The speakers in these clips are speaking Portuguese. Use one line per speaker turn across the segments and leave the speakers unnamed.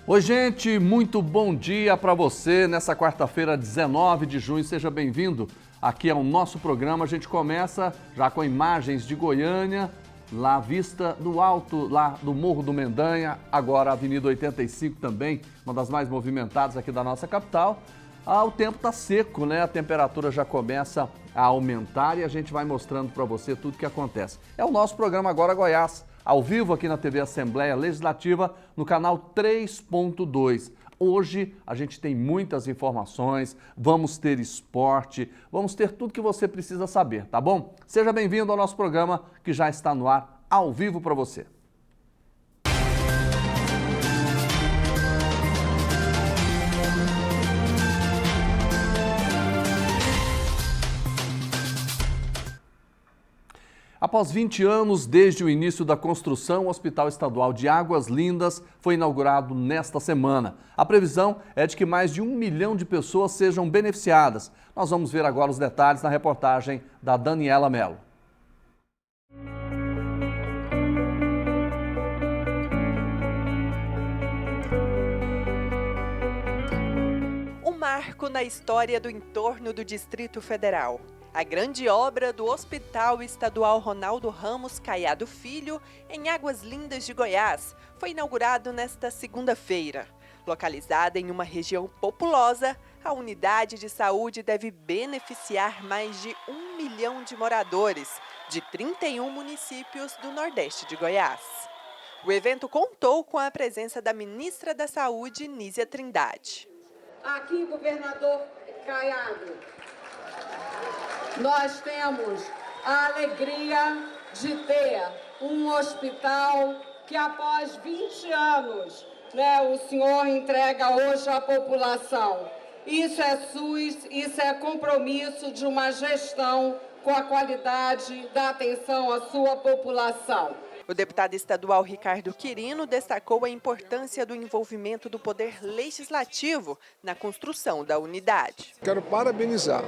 Oi, gente, muito bom dia para você nessa quarta-feira, 19 de junho. Seja bem-vindo aqui ao nosso programa. A gente começa já com imagens de Goiânia, lá à vista do alto, lá do Morro do Mendanha, agora a Avenida 85 também, uma das mais movimentadas aqui da nossa capital. O tempo está seco, né? A temperatura já começa a aumentar e a gente vai mostrando para você tudo o que acontece. É o nosso programa Agora Goiás, ao vivo aqui na TV Assembleia Legislativa, no canal 3.2. Hoje a gente tem muitas informações, vamos ter esporte, vamos ter tudo que você precisa saber, tá bom? Seja bem-vindo ao nosso programa que já está no ar, ao vivo para você. Após 20 anos desde o início da construção, o Hospital Estadual de Águas Lindas foi inaugurado nesta semana. A previsão é de que mais de 1 milhão de pessoas sejam beneficiadas. Nós vamos ver agora os detalhes na reportagem da Daniela Mello.
Um marco na história do entorno do Distrito Federal. A grande obra do Hospital Estadual Ronaldo Ramos Caiado Filho, em Águas Lindas de Goiás, foi inaugurado nesta segunda-feira. Localizada em uma região populosa, a unidade de saúde deve beneficiar mais de 1 milhão de moradores de 31 municípios do Nordeste de Goiás. O evento contou com a presença da ministra da Saúde, Nízia Trindade.
Aqui, governador Caiado, nós temos a alegria de ter um hospital que após 20 anos, o senhor entrega hoje à população. Isso é SUS, isso é compromisso de uma gestão com a qualidade da atenção à sua população.
O deputado estadual Ricardo Quirino destacou a importância do envolvimento do Poder Legislativo na construção da unidade.
Quero parabenizar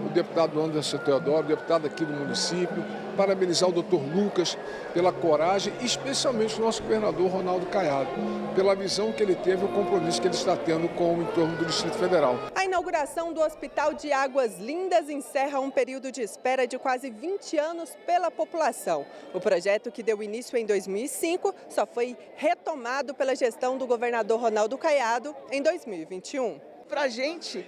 o deputado Anderson Teodoro, deputado aqui do município, parabenizar o doutor Lucas pela coragem, especialmente o nosso governador Ronaldo Caiado, pela visão que ele teve e o compromisso que ele está tendo com o entorno do Distrito Federal.
A inauguração do Hospital de Águas Lindas encerra um período de espera de quase 20 anos pela população. O projeto, que deu início em 2005, só foi retomado pela gestão do governador Ronaldo Caiado em 2021.
Para a gente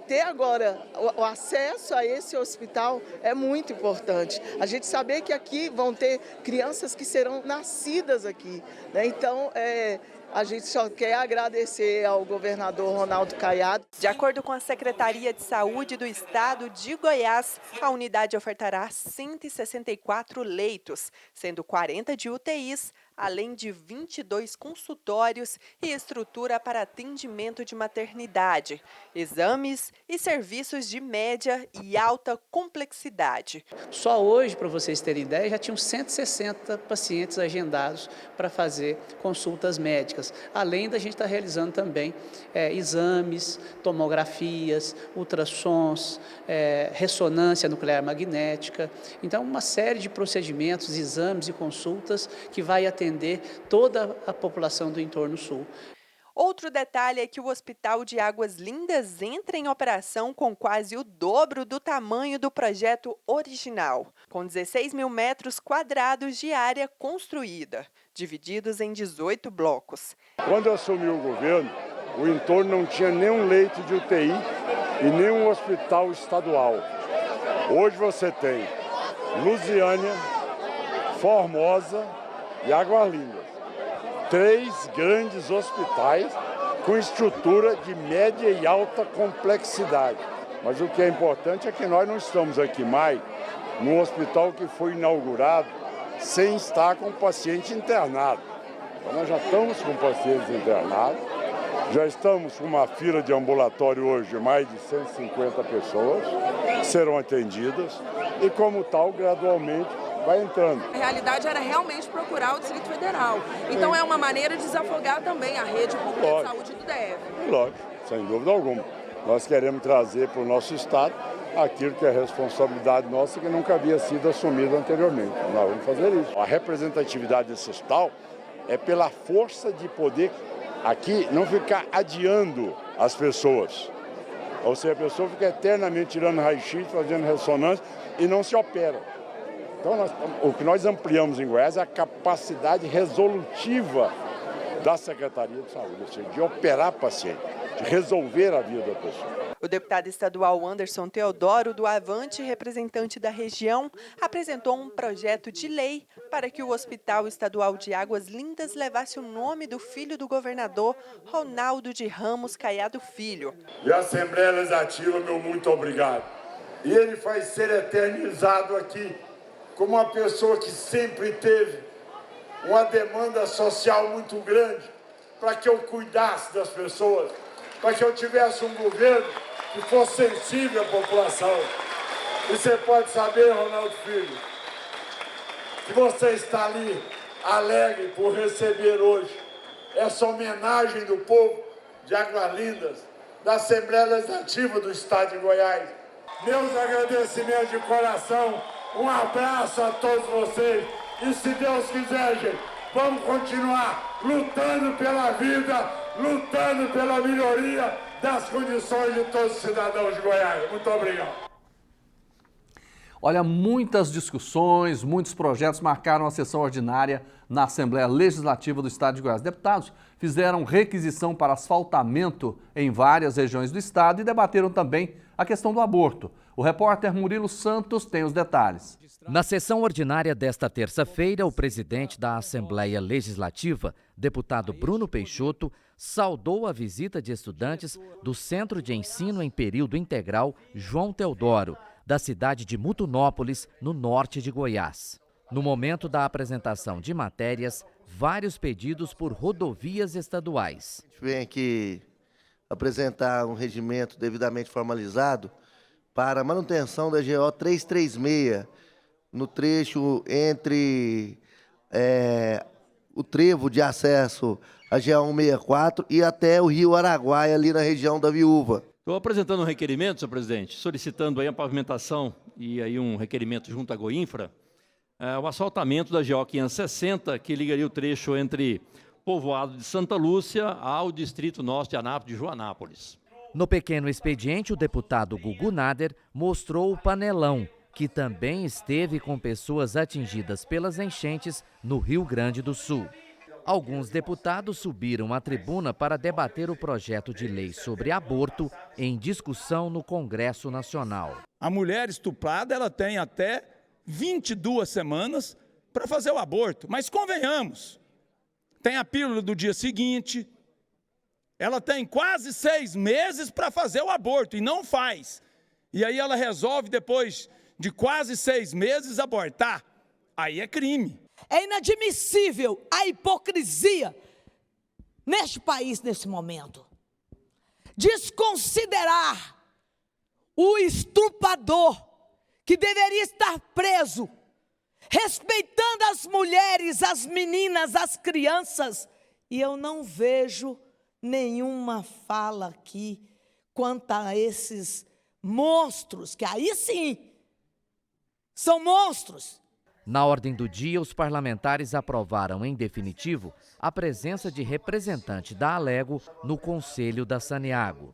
ter agora o acesso a esse hospital é muito importante. A gente saber que aqui vão ter crianças que serão nascidas aqui, né? Então, a gente só quer agradecer ao governador Ronaldo Caiado.
De acordo com a Secretaria de Saúde do Estado de Goiás, a unidade ofertará 164 leitos, sendo 40 de UTIs, além de 22 consultórios e estrutura para atendimento de maternidade, exames e serviços de média e alta complexidade.
Só hoje, para vocês terem ideia, já tinham 160 pacientes agendados para fazer consultas médicas, além da gente estar realizando também exames, tomografias, ultrassons, ressonância nuclear magnética. Então, uma série de procedimentos, exames e consultas que vai atender toda a população do entorno sul.
Outro detalhe é que o Hospital de Águas Lindas entra em operação com quase o dobro do tamanho do projeto original, com 16 mil metros quadrados de área construída, divididos em 18 blocos.
Quando eu assumi o governo, o entorno não tinha nenhum leito de UTI e nenhum hospital estadual. Hoje você tem Lusiânia, Formosa e Águas Lindas. 3 grandes hospitais com estrutura de média e alta complexidade. Mas o que é importante é que nós não estamos aqui mais num hospital que foi inaugurado sem estar com o paciente internado. Então nós já estamos com pacientes internados, já estamos com uma fila de ambulatório hoje de mais de 150 pessoas que serão atendidas e, como tal, gradualmente vai entrando.
A realidade era realmente procurar o Distrito Federal. Então é uma maneira de desafogar também a rede pública de saúde do DF.
Lógico, sem dúvida alguma. Nós queremos trazer para o nosso Estado aquilo que é responsabilidade nossa que nunca havia sido assumido anteriormente. Nós vamos fazer isso. A representatividade desse hospital é pela força de poder aqui não ficar adiando as pessoas. Ou seja, a pessoa fica eternamente tirando raio-x, fazendo ressonância e não se opera. Então, o que nós ampliamos em Goiás é a capacidade resolutiva da Secretaria de Saúde, ou seja, de operar paciente, de resolver a vida da pessoa.
O deputado estadual Anderson Teodoro, do Avante, representante da região, apresentou um projeto de lei para que o Hospital Estadual de Águas Lindas levasse o nome do filho do governador, Ronaldo de Ramos Caiado Filho.
E a Assembleia Legislativa, meu muito obrigado. E ele vai ser eternizado aqui como uma pessoa que sempre teve uma demanda social muito grande para que eu cuidasse das pessoas, para que eu tivesse um governo que fosse sensível à população. E você pode saber, Ronaldo Filho, que você está ali alegre por receber hoje essa homenagem do povo de Águas Lindas, da Assembleia Legislativa do Estado de Goiás. Meus agradecimentos de coração, um abraço a todos vocês e, se Deus quiser, gente, vamos continuar lutando pela vida, lutando pela melhoria das condições de todos os cidadãos de Goiás. Muito obrigado.
Olha, muitas discussões, muitos projetos marcaram a sessão ordinária na Assembleia Legislativa do Estado de Goiás. Deputados fizeram requisição para asfaltamento em várias regiões do estado e debateram também a questão do aborto. O repórter Murilo Santos tem os detalhes.
Na sessão ordinária desta terça-feira, o presidente da Assembleia Legislativa, deputado Bruno Peixoto, saudou a visita de estudantes do Centro de Ensino em Período Integral João Teodoro, da cidade de Mutunópolis, no norte de Goiás. No momento da apresentação de matérias, vários pedidos por rodovias estaduais.
A gente vem aqui apresentar um regimento devidamente formalizado para a manutenção da GO 336, no trecho entre o trevo de acesso à GO 164 e até o Rio Araguaia, ali na região da Viúva.
Estou apresentando um requerimento, senhor presidente, solicitando aí a pavimentação e aí um requerimento junto à Goinfra, o asfaltamento da GO 560, que ligaria o trecho entre povoado de Santa Lúcia ao distrito nosso de Anápolis, de Joanápolis.
No pequeno expediente, o deputado Gugu Nader mostrou o panelão, que também esteve com pessoas atingidas pelas enchentes no Rio Grande do Sul. Alguns deputados subiram à tribuna para debater o projeto de lei sobre aborto em discussão no Congresso Nacional.
A mulher estuprada, ela tem até 22 semanas para fazer o aborto, mas convenhamos, tem a pílula do dia seguinte, ela tem quase 6 meses para fazer o aborto e não faz. E aí ela resolve, depois de quase 6 meses, abortar. Aí é crime.
É inadmissível a hipocrisia neste país, nesse momento. Desconsiderar o estuprador que deveria estar preso, respeitando as mulheres, as meninas, as crianças. E eu não vejo nenhuma fala aqui quanto a esses monstros, que aí sim são monstros.
Na ordem do dia, os parlamentares aprovaram, em definitivo, a presença de representante da Alego no Conselho da Saneago.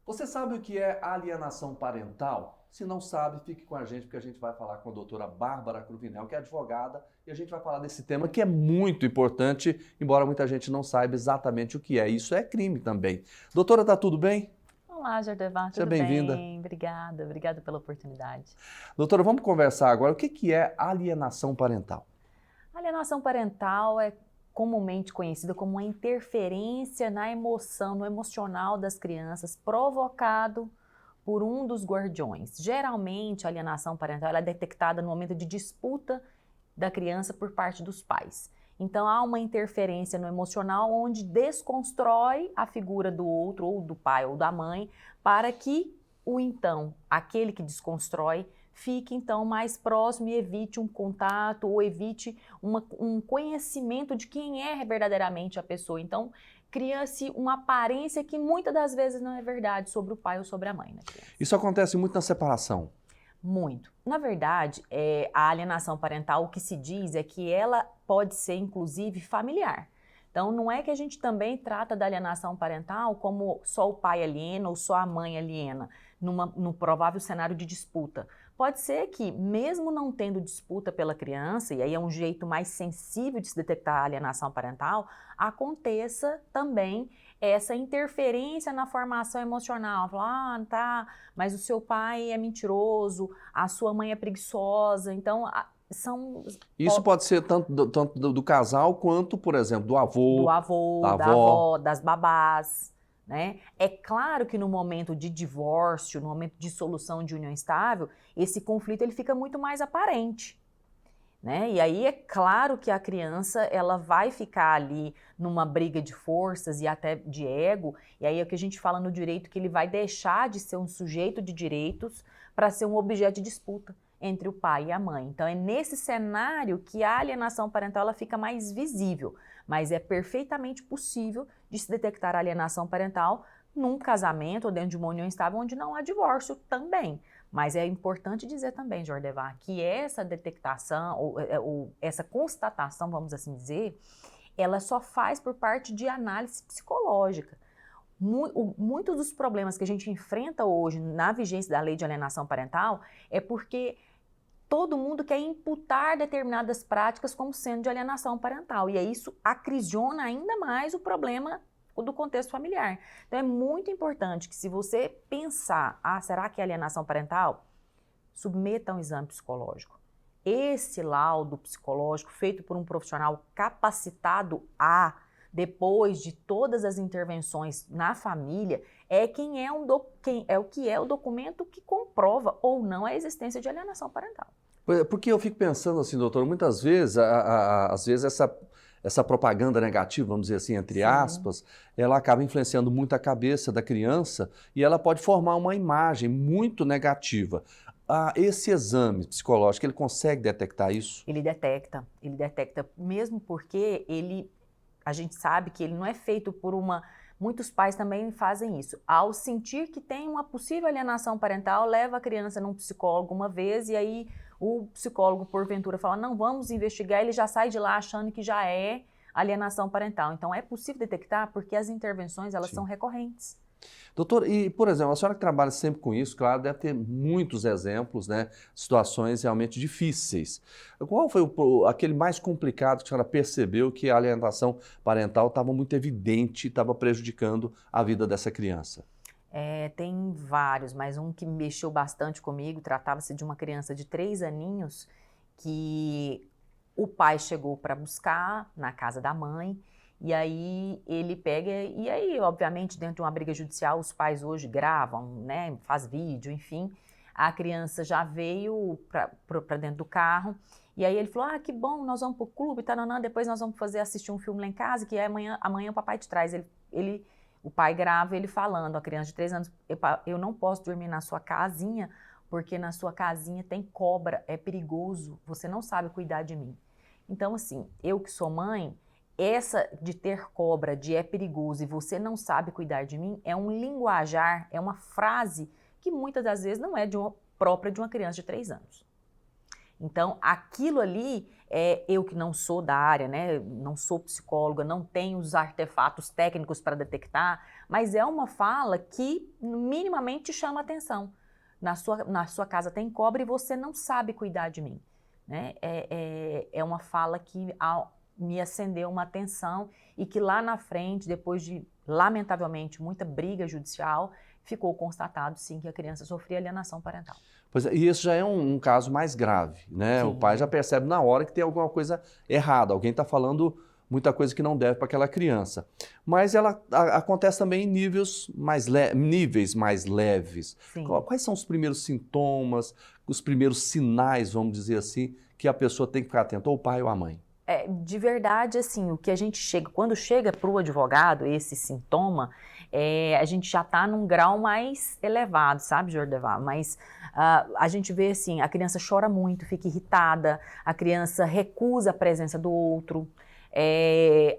Você sabe o que é alienação parental? Se não sabe, fique com a gente, porque a gente vai falar com a doutora Bárbara Cruvinel, que é advogada, e a gente vai falar desse tema que é muito importante, embora muita gente não saiba exatamente o que é. Isso é crime também. Doutora, tá tudo bem?
Olá, Jordevar, tudo
bem? Seja bem-vinda.
Obrigada pela oportunidade.
Doutora, vamos conversar agora. O que é alienação parental?
Alienação parental é comumente conhecida como uma interferência na emoção, no emocional das crianças, provocado por um dos guardiões. Geralmente, a alienação parental ela é detectada no momento de disputa da criança por parte dos pais. Então, há uma interferência no emocional onde desconstrói a figura do outro, ou do pai ou da mãe, para que aquele que desconstrói, fique então mais próximo e evite um contato ou evite um conhecimento de quem é verdadeiramente a pessoa. Então, cria-se uma aparência que muitas das vezes não é verdade sobre o pai ou sobre a mãe, né?
Isso acontece muito na separação.
Muito. Na verdade, a alienação parental, o que se diz é que ela pode ser, inclusive, familiar. Então, não é que a gente também trata da alienação parental como só o pai aliena ou só a mãe aliena, num provável cenário de disputa. Pode ser que, mesmo não tendo disputa pela criança, e aí é um jeito mais sensível de se detectar a alienação parental, aconteça também essa interferência na formação emocional. Falar, tá, mas o seu pai é mentiroso, a sua mãe é preguiçosa, então
Isso pode ser tanto do casal quanto, por exemplo, do avô,
da
avó,
avó, das babás, né? É claro que no momento de divórcio, no momento de solução de união estável, esse conflito ele fica muito mais aparente, né? E aí é claro que a criança ela vai ficar ali numa briga de forças e até de ego, e aí é o que a gente fala no direito, que ele vai deixar de ser um sujeito de direitos para ser um objeto de disputa entre o pai e a mãe. Então é nesse cenário que a alienação parental ela fica mais visível, mas é perfeitamente possível de se detectar a alienação parental num casamento ou dentro de uma união estável onde não há divórcio também. Mas é importante dizer também, Jordevar, que essa detectação, ou essa constatação, vamos assim dizer, ela só faz por parte de análise psicológica. Muitos dos problemas que a gente enfrenta hoje na vigência da lei de alienação parental é porque todo mundo quer imputar determinadas práticas como sendo de alienação parental. E aí isso aprisiona ainda mais o problema do contexto familiar. Então é muito importante que se você pensar, será que é alienação parental? Submeta a um exame psicológico. Esse laudo psicológico feito por um profissional capacitado depois de todas as intervenções na família, é o que é o documento que comprova ou não a existência de alienação parental.
Porque eu fico pensando assim, doutor, muitas vezes, às vezes essa propaganda negativa, vamos dizer assim, entre aspas, ela acaba influenciando muito a cabeça da criança e ela pode formar uma imagem muito negativa. Esse exame psicológico, ele consegue detectar isso?
Ele detecta mesmo porque a gente sabe que ele não é feito por muitos pais também fazem isso. Ao sentir que tem uma possível alienação parental, leva a criança num psicólogo uma vez e aí o psicólogo, porventura, fala, não, vamos investigar, ele já sai de lá achando que já é alienação parental. Então, é possível detectar porque as intervenções, elas são recorrentes.
Doutor, e, por exemplo, a senhora que trabalha sempre com isso, claro, deve ter muitos exemplos, né, situações realmente difíceis. Qual foi aquele mais complicado que a senhora percebeu que a alienação parental estava muito evidente, estava prejudicando a vida dessa criança?
Tem vários, mas um que mexeu bastante comigo, tratava-se de uma criança de 3 aninhos que o pai chegou para buscar na casa da mãe e aí ele pega, e aí obviamente dentro de uma briga judicial os pais hoje gravam, né, faz vídeo, enfim, a criança já veio para dentro do carro e aí ele falou, que bom, nós vamos pro clube, depois nós vamos assistir um filme lá em casa que amanhã o papai te traz. O pai grava ele falando, a criança de 3 anos, eu não posso dormir na sua casinha, porque na sua casinha tem cobra, é perigoso, você não sabe cuidar de mim. Então, assim, eu que sou mãe, essa de ter cobra, de é perigoso e você não sabe cuidar de mim, é um linguajar, é uma frase que muitas das vezes não é própria de uma criança de 3 anos. Então, aquilo ali, eu que não sou da área, né, não sou psicóloga, não tenho os artefatos técnicos para detectar, mas é uma fala que minimamente chama atenção. Na sua casa tem cobra e você não sabe cuidar de mim. Né? É uma fala que me acendeu uma atenção e que lá na frente, depois de, lamentavelmente, muita briga judicial, ficou constatado, sim, que a criança sofria alienação parental.
Pois é, e isso já é um caso mais grave, né? Sim. O pai já percebe na hora que tem alguma coisa errada, alguém está falando muita coisa que não deve para aquela criança. Mas ela acontece também em níveis mais leves.
Sim.
Quais são os primeiros sintomas, os primeiros sinais, vamos dizer assim, que a pessoa tem que ficar atenta, ou o pai ou a mãe?
De verdade, assim, o que a gente quando chega para o advogado, esse sintoma, a gente já está num grau mais elevado, sabe, Jordevar? Mas a gente vê assim, a criança chora muito, fica irritada, a criança recusa a presença do outro,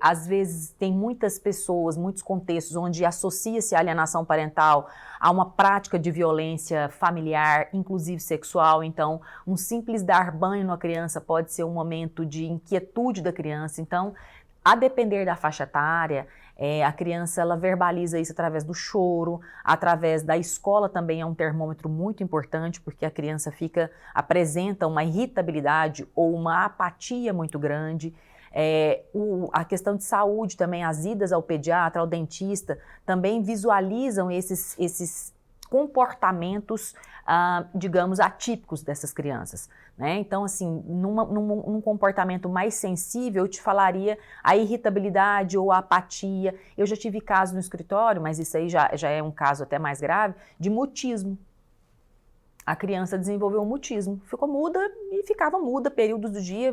Às vezes tem muitas pessoas, muitos contextos onde associa-se a alienação parental a uma prática de violência familiar, inclusive sexual. Então, um simples dar banho na criança pode ser um momento de inquietude da criança. Então, a depender da faixa etária, a criança ela verbaliza isso através do choro, através da escola também é um termômetro muito importante, porque a criança apresenta uma irritabilidade ou uma apatia muito grande. A questão de saúde também, as idas ao pediatra, ao dentista, também visualizam esses comportamentos, digamos, atípicos dessas crianças, né? Então, assim, num comportamento mais sensível, eu te falaria a irritabilidade ou a apatia. Eu já tive casos no escritório, mas isso aí já é um caso até mais grave, de mutismo. A criança desenvolveu um mutismo, ficou muda e ficava muda períodos do dia,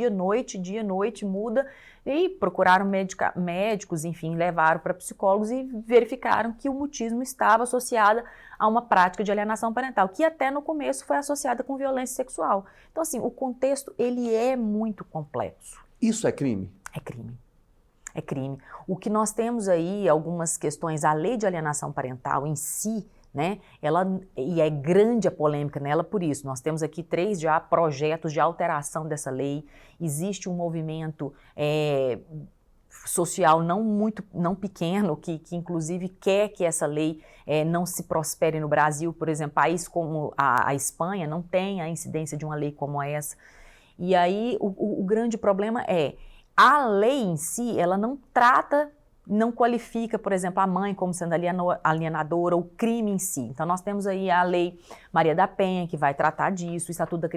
noite, muda, e procuraram médicos, enfim, levaram para psicólogos e verificaram que o mutismo estava associado a uma prática de alienação parental, que até no começo foi associada com violência sexual. Então, assim, o contexto, ele é muito complexo.
Isso é crime?
É crime. É crime. O que nós temos aí, algumas questões, a lei de alienação parental em si, né? E é grande a polêmica nela por isso. Nós temos aqui 3 já projetos de alteração dessa lei. Existe um movimento social não pequeno que inclusive quer que essa lei não se prospere no Brasil. Por exemplo, país como a Espanha não tem a incidência de uma lei como essa. E aí o grande problema a lei em si, ela não qualifica, por exemplo, a mãe como sendo alienadora, o crime em si. Então, nós temos aí a Lei Maria da Penha, que vai tratar disso, o Estatuto da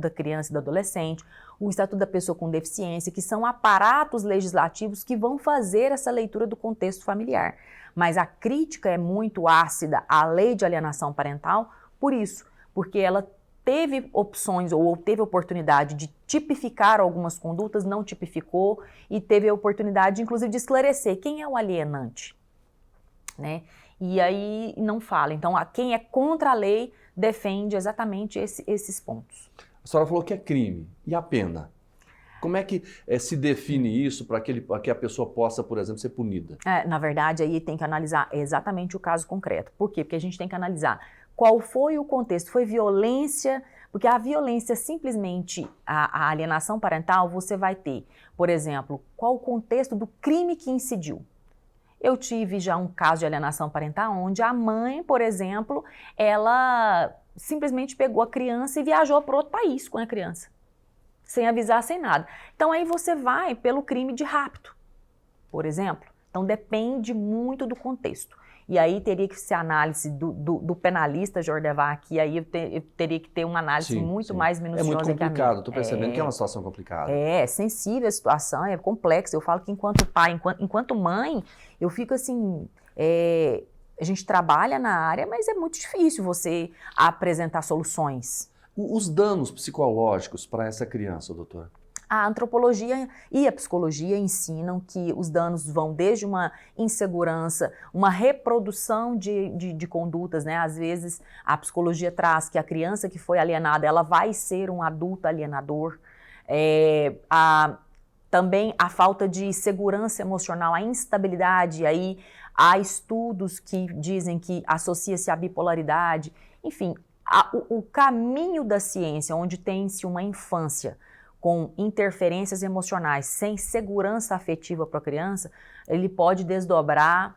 Criança e do Adolescente, o Estatuto da Pessoa com Deficiência, que são aparatos legislativos que vão fazer essa leitura do contexto familiar. Mas a crítica é muito ácida à Lei de Alienação Parental por isso, porque ela teve opções ou teve oportunidade de tipificar algumas condutas, não tipificou, e teve a oportunidade, inclusive, de esclarecer quem é o alienante, né? E aí não fala. Então, quem é contra a lei defende exatamente esses pontos.
A senhora falou que é crime. E a pena? Como é que se define isso para que a pessoa possa, por exemplo, ser punida?
Na verdade, aí tem que analisar exatamente o caso concreto. Por quê? Porque a gente tem que analisar qual foi o contexto. Foi violência? Porque a violência, simplesmente, a alienação parental, você vai ter, por exemplo, qual o contexto do crime que incidiu. Eu tive já um caso de alienação parental onde a mãe, por exemplo, ela simplesmente pegou a criança e viajou para outro país com a criança, sem avisar, sem nada. Então aí você vai pelo crime de rapto, por exemplo. Então depende muito do contexto. E aí teria que ser análise do penalista Jordevar aqui, aí eu teria que ter uma análise muito mais minuciosa.
É muito complicado, estou percebendo que é uma situação complicada.
É sensível a situação, é complexa. Eu falo que enquanto pai, enquanto mãe, eu fico assim, a gente trabalha na área, mas é muito difícil você apresentar soluções.
Os danos psicológicos para essa criança, doutora?
A antropologia e a psicologia ensinam que os danos vão desde uma insegurança, uma reprodução de condutas, né? Às vezes a psicologia traz que a criança que foi alienada, ela vai ser um adulto alienador. Também a falta de segurança emocional, a instabilidade, aí há estudos que dizem que associa-se à bipolaridade. Enfim, o caminho da ciência, onde tem-se uma infância com interferências emocionais, sem segurança afetiva para a criança, ele pode desdobrar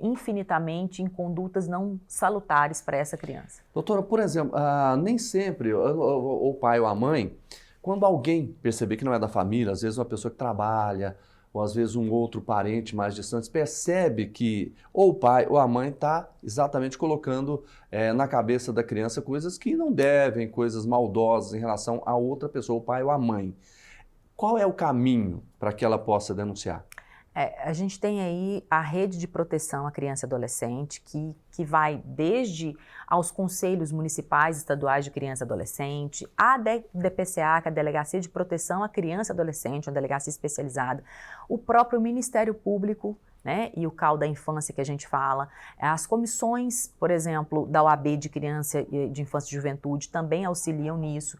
infinitamente em condutas não salutares para essa criança.
Doutora, por exemplo, nem sempre o pai ou a mãe, quando alguém perceber que não é da família, às vezes uma pessoa que trabalha, ou às vezes um outro parente mais distante, percebe que ou o pai ou a mãe está exatamente colocando na cabeça da criança coisas que não devem, coisas maldosas em relação a outra pessoa, o pai ou a mãe. Qual é o caminho para que ela possa denunciar?
A gente tem aí a rede de proteção à criança e adolescente, que vai desde aos conselhos municipais e estaduais de criança e adolescente, a DPCA, que é a Delegacia de Proteção à Criança e Adolescente, uma delegacia especializada, o próprio Ministério Público, né, e o CAU da Infância que a gente fala, as comissões, por exemplo, da OAB de Criança, de Infância e Juventude também auxiliam nisso.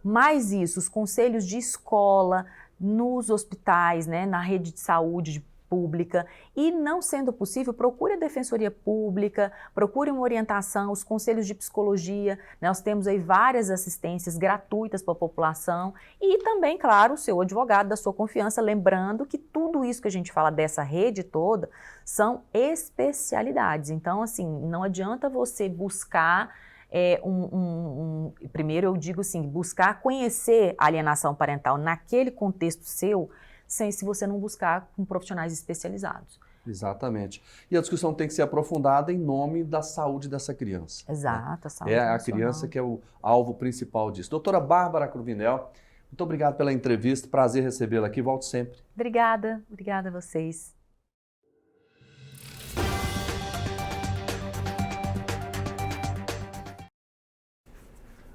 Mais isso, os conselhos de escola nos hospitais, né, na rede de saúde pública, e não sendo possível, procure a Defensoria Pública, procure uma orientação, os conselhos de psicologia, nós temos aí várias assistências gratuitas para a população, e também, claro, o seu advogado da sua confiança, lembrando que tudo isso que a gente fala dessa rede toda são especialidades, então assim, não adianta você buscar primeiro eu digo assim, buscar conhecer a alienação parental naquele contexto seu, se você não buscar com profissionais especializados.
Exatamente. E a discussão tem que ser aprofundada em nome da saúde dessa criança.
Exato, a saúde
É a
emocional.
criança que é o alvo principal disso. Doutora Bárbara Cruvinel, muito obrigado pela entrevista, prazer recebê-la aqui, volto sempre.
Obrigada a vocês.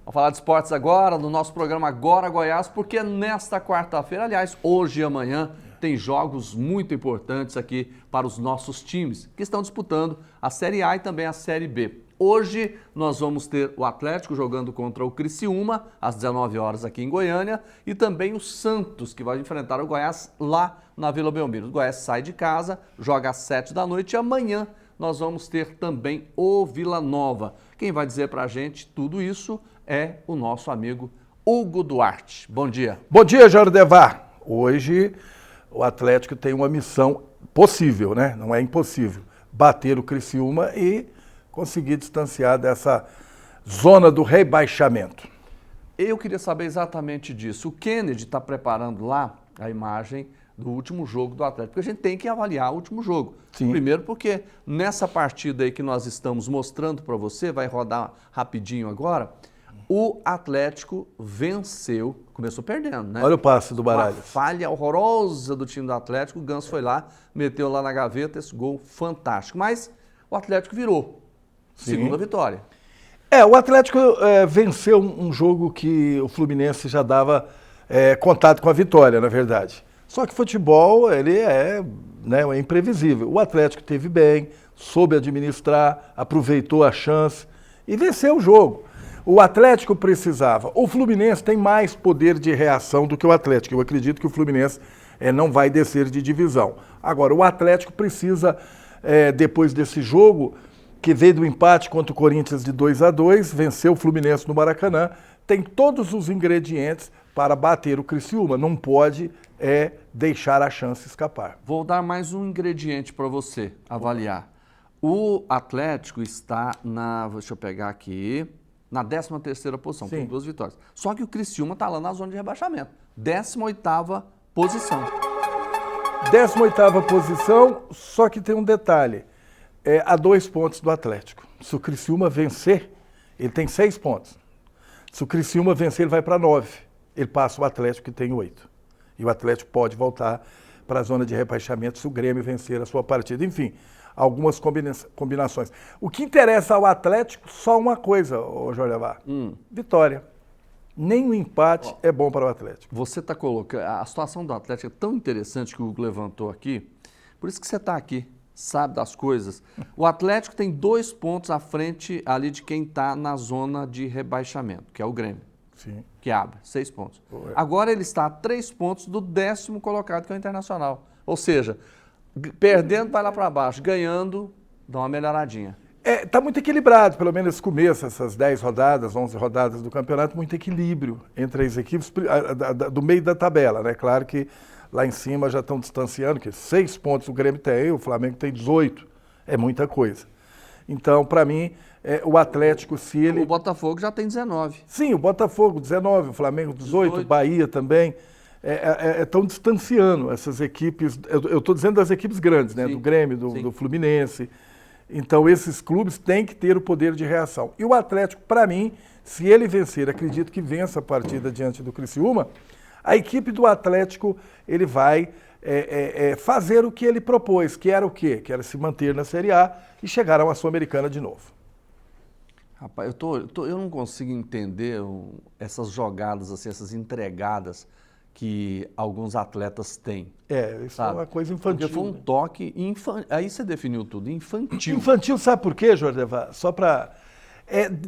Vamos falar de esportes agora, no nosso programa Agora Goiás, porque nesta quarta-feira, aliás, hoje e amanhã, tem jogos muito importantes aqui para os nossos times, que estão disputando a Série A e também a Série B. Hoje nós vamos ter o Atlético jogando contra o Criciúma, às 19 horas aqui em Goiânia, e também o Santos, que vai enfrentar o Goiás lá na Vila Belmiro. O Goiás sai de casa, joga às 7 da noite e amanhã nós vamos ter também o Vila Nova. Quem vai dizer pra gente tudo isso é o nosso amigo Hugo Duarte. Bom dia.
Bom dia, Jordevar. Hoje o Atlético tem uma missão possível, né? Não é impossível. Bater o Criciúma e conseguir distanciar dessa zona do rebaixamento.
Eu queria saber exatamente disso. O Kennedy está preparando lá a imagem do último jogo do Atlético, porque a gente tem que avaliar o último jogo.
Sim.
Primeiro porque nessa partida aí que nós estamos mostrando para você, vai rodar rapidinho agora, o Atlético venceu, começou perdendo, né?
Olha o passe do Baralhas.
Uma falha horrorosa do time do Atlético, o Ganso foi lá, meteu lá na gaveta esse gol fantástico. Mas o Atlético virou, segunda vitória.
O Atlético venceu um jogo que o Fluminense já dava contato com a vitória, na verdade. Só que futebol, ele é imprevisível. O Atlético teve bem, soube administrar, aproveitou a chance e venceu o jogo. O Atlético precisava. O Fluminense tem mais poder de reação do que o Atlético. Eu acredito que o Fluminense não vai descer de divisão. Agora, o Atlético precisa, depois desse jogo, que veio do empate contra o Corinthians de 2-2, venceu o Fluminense no Maracanã, tem todos os ingredientes para bater o Criciúma. Não pode deixar a chance escapar.
Vou dar mais um ingrediente para você avaliar. O Atlético está deixa eu pegar aqui, na 13ª posição, com 2 vitórias. Só que o Criciúma está lá na zona de rebaixamento, 18ª posição.
18ª posição, só que tem um detalhe, a 2 pontos do Atlético. Se o Criciúma vencer, ele tem 6 pontos. Se o Criciúma vencer, ele vai para 9. Ele passa o Atlético, que tem 8. E o Atlético pode voltar para a zona de rebaixamento se o Grêmio vencer a sua partida. Enfim, algumas combinações. O que interessa ao Atlético, só uma coisa, Jorge Avar. Vitória. Nem o empate é bom para o Atlético.
Você está colocando... A situação do Atlético é tão interessante que o Hugo levantou aqui. Por isso que você está aqui, sabe das coisas. O Atlético tem 2 pontos à frente ali de quem está na zona de rebaixamento, que é o Grêmio.
Sim.
Que abre, 6 pontos. Agora ele está a 3 pontos do 10º colocado, que é o Internacional. Ou seja, perdendo vai lá para baixo, ganhando dá uma melhoradinha.
Está muito equilibrado, pelo menos esse começo, essas 10 rodadas, 11 rodadas do campeonato, muito equilíbrio entre as equipes do meio da tabela, né? Claro que lá em cima já estão distanciando, que 6 pontos o Grêmio tem, o Flamengo tem 18, é muita coisa. Então, para mim, o Atlético, se ele...
O Botafogo já tem 19.
Sim, o Botafogo 19, o Flamengo 18, Bahia também. Estão distanciando essas equipes, eu estou dizendo das equipes grandes, né? Do Grêmio, do Fluminense. Então, esses clubes têm que ter o poder de reação. E o Atlético, para mim, se ele vencer, acredito que vença a partida diante do Criciúma, a equipe do Atlético, ele vai fazer o que ele propôs, que era o quê? Que era se manter na Série A e chegar a uma Sul-Americana de novo.
Rapaz, eu não consigo entender essas jogadas, assim, essas entregadas que alguns atletas têm.
Isso é uma coisa infantil.
Porque foi um toque infantil. Aí você definiu tudo, infantil.
Infantil, sabe por quê, Jorge? Só para...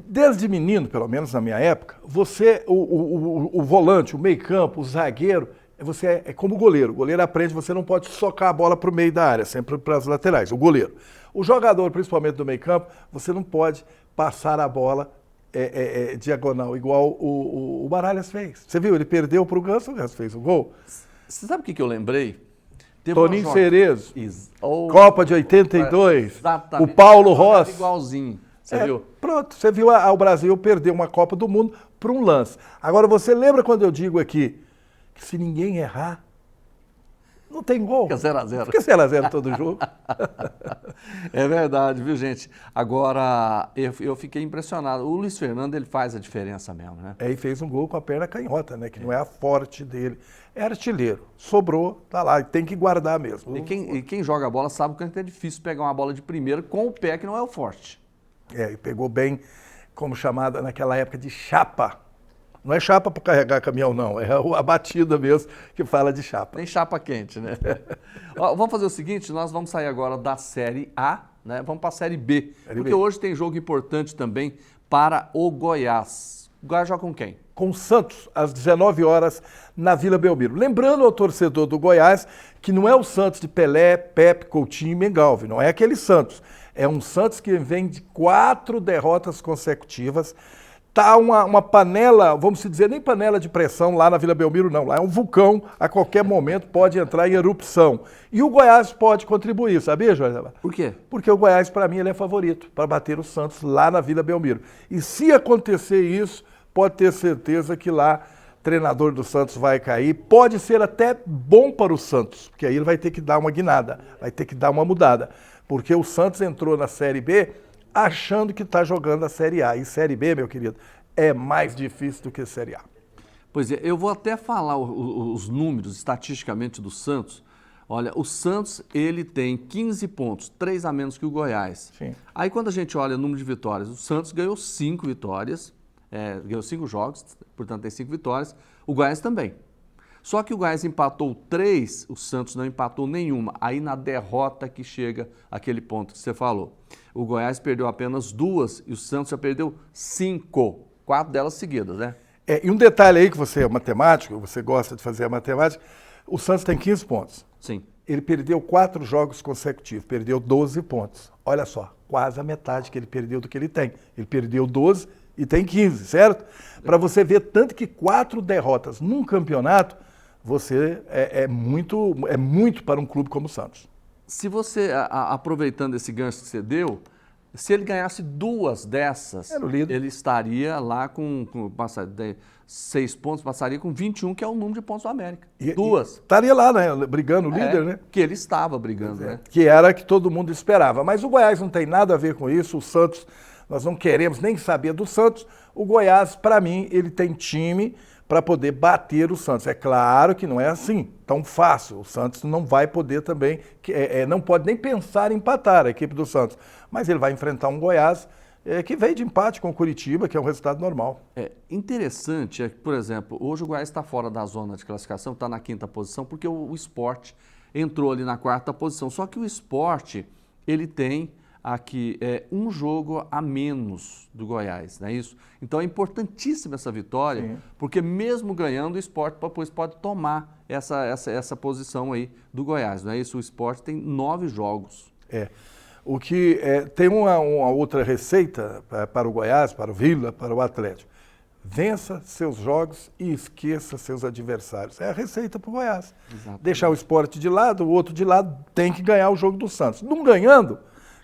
desde menino, pelo menos na minha época, o volante, o meio-campo, o zagueiro, você é como goleiro. O goleiro aprende, você não pode socar a bola para o meio da área, sempre para as laterais, o goleiro. O jogador, principalmente do meio campo, você não pode passar a bola diagonal, igual o Baralhas fez. Você viu, ele perdeu para o Ganso fez o gol.
Você sabe o que eu lembrei?
Toninho Cerezo, Copa de 82, o Paulo Rossi.
Igualzinho, você viu?
Pronto, você viu o Brasil perder uma Copa do Mundo por um lance. Agora, você lembra quando eu digo aqui que se ninguém errar, não tem gol.
Fica 0-0.
Fica 0-0 todo jogo.
É verdade, viu, gente? Agora, eu fiquei impressionado. O Luiz Fernando, ele faz a diferença mesmo, né?
E fez um gol com a perna canhota, né? Que não é a forte dele. É artilheiro. Sobrou, tá lá. Tem que guardar mesmo.
E quem joga a bola sabe o quanto é difícil pegar uma bola de primeira com o pé, que não é o forte.
E pegou bem, como chamada naquela época de chapa. Não é chapa para carregar caminhão, não. É a batida mesmo que fala de chapa.
Nem chapa quente, né? Ó, vamos fazer o seguinte, nós vamos sair agora da Série A, né? Vamos para a Série B. Porque hoje tem jogo importante também para o Goiás. O Goiás joga com quem?
Com o Santos, às 19 horas, na Vila Belmiro. Lembrando ao torcedor do Goiás que não é o Santos de Pelé, Pepe, Coutinho e Mengalve. Não é aquele Santos. É um Santos que vem de 4 derrotas consecutivas. Tá uma panela, vamos dizer, nem panela de pressão lá na Vila Belmiro, não. Lá é um vulcão, a qualquer momento pode entrar em erupção. E o Goiás pode contribuir, sabia, Jorge?
Por quê?
Porque o Goiás, para mim, ele é favorito para bater o Santos lá na Vila Belmiro. E se acontecer isso, pode ter certeza que lá o treinador do Santos vai cair. Pode ser até bom para o Santos, porque aí ele vai ter que dar uma guinada, vai ter que dar uma mudada. Porque o Santos entrou na Série B achando que está jogando a Série A. E Série B, meu querido, é mais difícil do que Série A.
Pois é, eu vou até falar os números estatisticamente do Santos. Olha, o Santos, ele tem 15 pontos, 3 a menos que o Goiás.
Sim.
Aí quando a gente olha o número de vitórias, o Santos ganhou 5 vitórias, ganhou 5 jogos, portanto tem 5 vitórias. O Goiás também. Só que o Goiás empatou 3, o Santos não empatou nenhuma. Aí na derrota que chega aquele ponto que você falou. O Goiás perdeu apenas 2 e o Santos já perdeu 5. 4 delas seguidas, né?
E um detalhe aí, que você é matemático, você gosta de fazer a matemática, o Santos tem 15 pontos.
Sim.
Ele perdeu 4 jogos consecutivos, perdeu 12 pontos. Olha só, quase a metade que ele perdeu do que ele tem. Ele perdeu 12 e tem 15, certo? Para você ver tanto que 4 derrotas num campeonato, você é muito para um clube como o Santos.
Se você, aproveitando esse gancho que você deu, se ele ganhasse 2 dessas, ele estaria lá com 6 pontos, passaria com 21, que é o número de pontos do América. 2.
Estaria lá, né, brigando o líder, né?
Que ele estava brigando, né?
Que era que todo mundo esperava. Mas o Goiás não tem nada a ver com isso, o Santos, nós não queremos nem saber do Santos. O Goiás, para mim, ele tem time para poder bater o Santos. É claro que não é assim, tão fácil. O Santos não vai poder também, não pode nem pensar em empatar a equipe do Santos. Mas ele vai enfrentar um Goiás que veio de empate com o Curitiba, que é um resultado normal.
É interessante, por exemplo, hoje o Goiás está fora da zona de classificação, está na 5ª posição, porque o Sport entrou ali na 4ª posição. Só que o Sport, ele tem aqui um jogo a menos do Goiás, não é isso? Então é importantíssima essa vitória, sim, porque mesmo ganhando, o Sport depois pode tomar essa posição aí do Goiás, não é isso? O Sport tem 9 jogos.
O que tem uma outra receita para o Goiás, para o Vila, para o Atlético. Vença seus jogos e esqueça seus adversários. É a receita para o Goiás. Exatamente. Deixar o Sport de lado, o outro de lado, tem que ganhar o jogo do Santos. Não ganhando,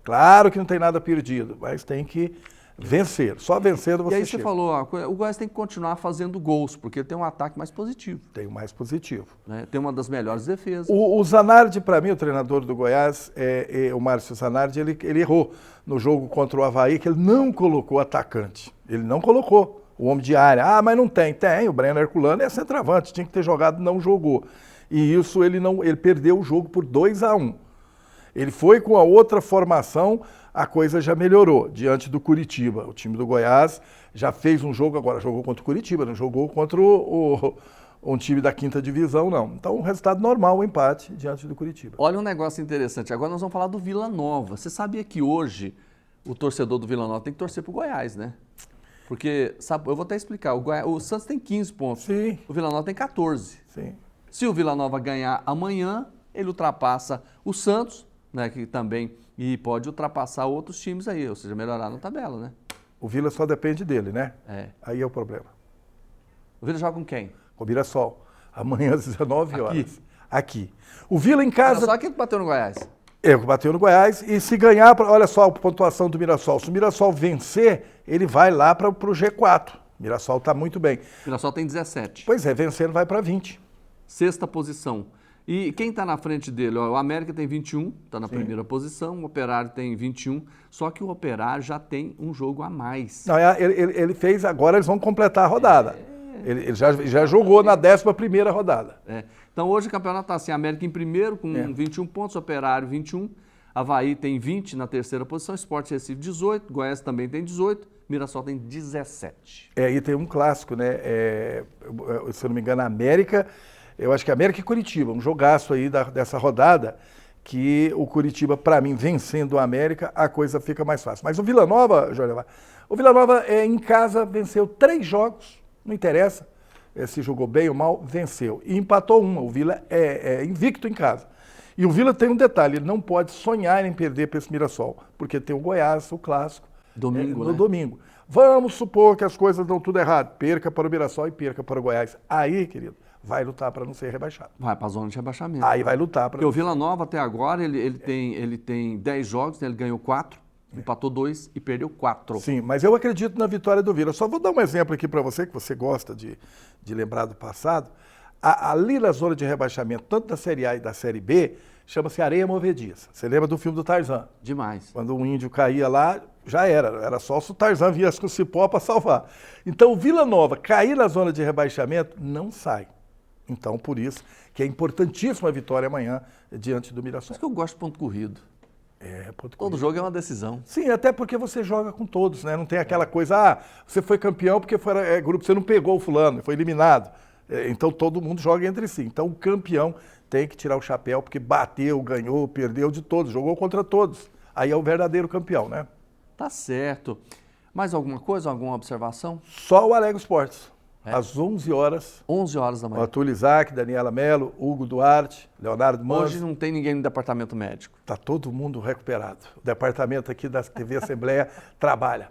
claro que não tem nada perdido, mas tem que vencer. Só vencendo você chega.
E aí você falou, o Goiás tem que continuar fazendo gols, porque tem um ataque mais positivo.
Tem o mais positivo.
Né? Tem uma das melhores defesas.
O Zanardi, para mim, o treinador do Goiás, o Márcio Zanardi, ele errou no jogo contra o Avaí, que ele não colocou atacante. Ele não colocou o homem de área. Mas não tem. Tem, o Breno Herculano é centroavante, tinha que ter jogado, não jogou. E isso ele perdeu o jogo por 2-1. Ele foi com a outra formação, a coisa já melhorou diante do Curitiba. O time do Goiás já fez um jogo, agora jogou contra o Curitiba, não jogou contra um time da 5ª divisão, não. Então, um resultado normal, um empate diante do Curitiba.
Olha um negócio interessante, agora nós vamos falar do Vila Nova. Você sabia que hoje o torcedor do Vila Nova tem que torcer pro Goiás, né? Porque, sabe, eu vou até explicar, o Santos tem 15 pontos,
sim,
o Vila Nova tem 14.
Sim.
Se o Vila Nova ganhar amanhã, ele ultrapassa o Santos, né, que também e pode ultrapassar outros times aí, ou seja, melhorar na tabela, né?
O Vila só depende dele, né?
É.
Aí é o problema.
O Vila joga com quem?
Com o Mirassol. Amanhã às 19 horas. Aqui. O Vila em casa...
Só quem bateu no Goiás.
Bateu no Goiás e se ganhar, olha só a pontuação do Mirassol. Se o Mirassol vencer, ele vai lá para o G4. O Mirassol está muito bem.
O Mirassol tem 17.
Pois é, vencendo vai para 20.
Sexta posição. E quem está na frente dele? O América tem 21, está na primeira posição, o Operário tem 21, só que o Operário já tem um jogo a mais.
Não, ele fez, agora eles vão completar a rodada. Ele já jogou na 11ª rodada.
Então hoje o campeonato está assim, América em primeiro com 21 pontos, Operário 21, Avaí tem 20 na terceira posição, Sport Recife 18, Goiás também tem 18, Mirassol tem 17.
E tem um clássico, né? Se eu não me engano, a América, eu acho que América e Curitiba, um jogaço aí dessa rodada, que o Curitiba, para mim, vencendo o América, a coisa fica mais fácil. Mas o Vila Nova, Jorge, o Vila Nova em casa venceu 3 jogos, não interessa se jogou bem ou mal, venceu. E empatou uma, o Vila é invicto em casa. E o Vila tem um detalhe, ele não pode sonhar em perder para esse Mirassol, porque tem o Goiás, o clássico, no domingo. Vamos supor que as coisas dão tudo errado, perca para o Mirassol e perca para o Goiás. Aí, querido, vai lutar para não ser rebaixado.
Vai para a zona de rebaixamento.
Aí vai lutar.
Porque o Vila Nova até agora, ele tem 10 jogos, né? Ele ganhou 4, empatou 2 e perdeu 4.
Sim, mas eu acredito na vitória do Vila. Só vou dar um exemplo aqui para você, que você gosta de lembrar do passado. Ali na zona de rebaixamento, tanto da Série A e da Série B, chama-se Areia Movediça. Você lembra do filme do Tarzan?
Demais.
Quando um índio caía lá, já era só se o Tarzan viesse com o cipó para salvar. Então o Vila Nova cair na zona de rebaixamento, não sai. Então, por isso que é importantíssima a vitória amanhã diante do Mirassol.
Por isso que eu gosto de ponto corrido.
Ponto corrido.
Todo jogo é uma decisão.
Sim, até porque você joga com todos, né? Não tem aquela coisa, você foi campeão porque foi grupo, você não pegou o fulano, foi eliminado. Então todo mundo joga entre si. Então o campeão tem que tirar o chapéu porque bateu, ganhou, perdeu de todos, jogou contra todos. Aí é o verdadeiro campeão, né?
Tá certo. Mais alguma coisa, alguma observação?
Só o Alegre Esportes. Às 11 horas.
11 horas da manhã.
O Atulio Isaac, Daniela Mello, Hugo Duarte, Leonardo Manso.
Hoje não tem ninguém no departamento médico.
Está todo mundo recuperado. O departamento aqui da TV Assembleia trabalha.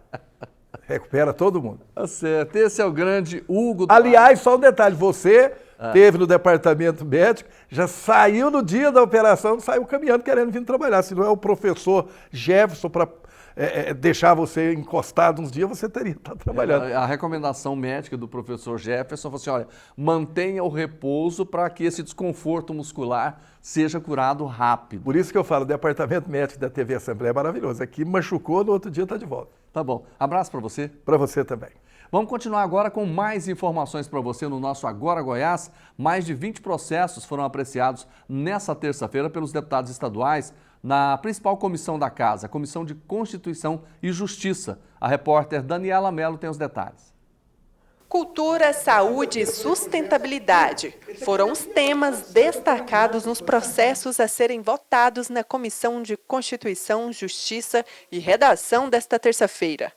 Recupera todo mundo.
Tá certo. Esse é o grande Hugo Duarte.
Aliás, só um detalhe. Você teve no departamento médico, já saiu no dia da operação, saiu caminhando querendo vir trabalhar. Se não é o professor Jefferson para deixar você encostado uns dias, você teria que estar trabalhando.
A recomendação médica do professor Jefferson foi assim, olha, mantenha o repouso para que esse desconforto muscular seja curado rápido.
Por isso que eu falo, o departamento médico da TV Assembleia é maravilhoso. Aqui machucou, no outro dia está de volta.
Tá bom. Abraço para você.
Para você também.
Vamos continuar agora com mais informações para você no nosso Agora Goiás. Mais de 20 processos foram apreciados nessa terça-feira pelos deputados estaduais na principal comissão da Casa, a Comissão de Constituição e Justiça. A repórter Daniela Mello tem os detalhes.
Cultura, saúde e sustentabilidade foram os temas destacados nos processos a serem votados na Comissão de Constituição, Justiça e Redação desta terça-feira.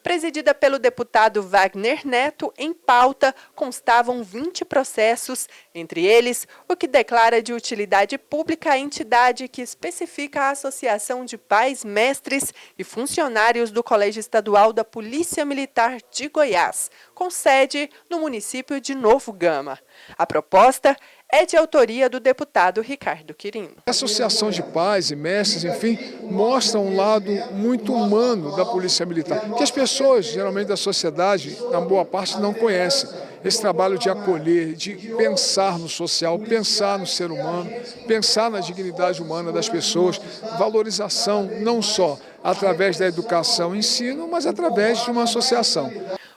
Presidida pelo deputado Wagner Neto, em pauta constavam 20 processos, entre eles o que declara de utilidade pública a entidade que especifica a Associação de Pais, Mestres e Funcionários do Colégio Estadual da Polícia Militar de Goiás, com sede no município de Novo Gama. A proposta é de autoria do deputado Ricardo Quirino.
A Associação de Pais e Mestres, enfim, mostra um lado muito humano da Polícia Militar, que as pessoas, geralmente da sociedade, na boa parte, não conhecem. Esse trabalho de acolher, de pensar no social, pensar no ser humano, pensar na dignidade humana das pessoas, valorização não só através da educação e ensino, mas através de uma associação.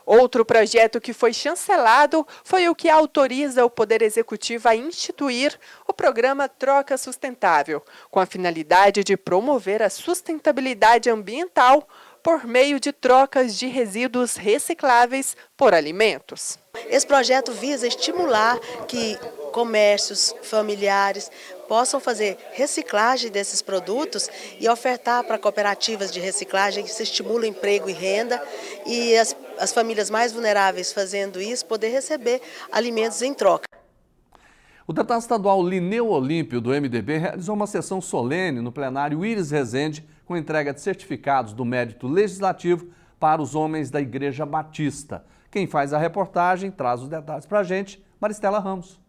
Outro projeto que foi chancelado foi o que autoriza o Poder Executivo a instituir o programa Troca Sustentável, com a finalidade de promover a sustentabilidade ambiental por meio de trocas de resíduos recicláveis por alimentos.
Esse projeto visa estimular que comércios familiares possam fazer reciclagem desses produtos e ofertar para cooperativas de reciclagem que se estimula emprego e renda, e as famílias mais vulneráveis fazendo isso poder receber alimentos em troca.
O deputado estadual Lineu Olímpio, do MDB, realizou uma sessão solene no plenário Iris Rezende com entrega de certificados do mérito legislativo para os homens da Igreja Batista. Quem faz a reportagem traz os detalhes para a gente, Maristela Ramos.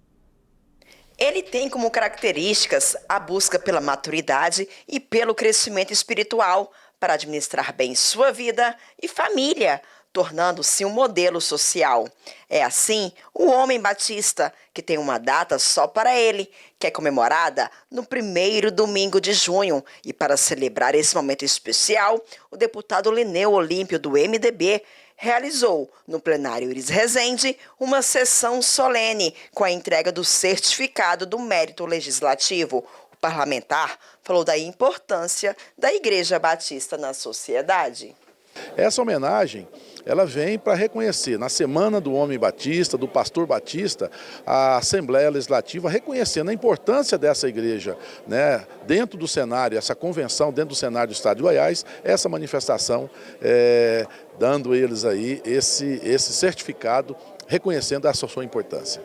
Ele tem como características a busca pela maturidade e pelo crescimento espiritual para administrar bem sua vida e família, tornando-se um modelo social. É assim o homem batista, que tem uma data só para ele, que é comemorada no primeiro domingo de junho. E para celebrar esse momento especial, o deputado Lineu Olímpio, do MDB, realizou no plenário Iris Rezende uma sessão solene com a entrega do certificado do mérito legislativo. O parlamentar falou da importância da Igreja Batista na sociedade.
Essa homenagem, ela vem para reconhecer, na Semana do Homem Batista, do Pastor Batista, a Assembleia Legislativa reconhecendo a importância dessa igreja, né, dentro do cenário, essa convenção dentro do cenário do Estado de Goiás, essa manifestação, dando eles aí esse certificado, reconhecendo essa sua importância.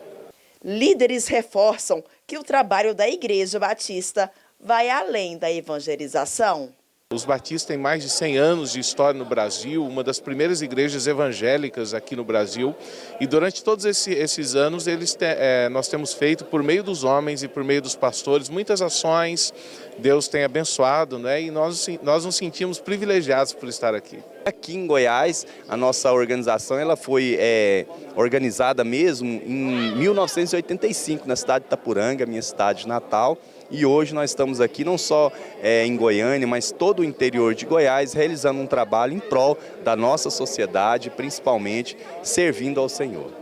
Líderes reforçam que o trabalho da Igreja Batista vai além da evangelização.
Os batistas têm mais de 100 anos de história no Brasil, uma das primeiras igrejas evangélicas aqui no Brasil. E durante todos esses anos nós temos feito, por meio dos homens e por meio dos pastores, muitas ações. Deus tem abençoado, né? E nós nos sentimos privilegiados por estar aqui.
Aqui em Goiás, a nossa organização ela foi organizada mesmo em 1985, na cidade de Itapuranga, minha cidade natal. E hoje nós estamos aqui não só em Goiânia, mas todo o interior de Goiás, realizando um trabalho em prol da nossa sociedade, principalmente servindo ao Senhor.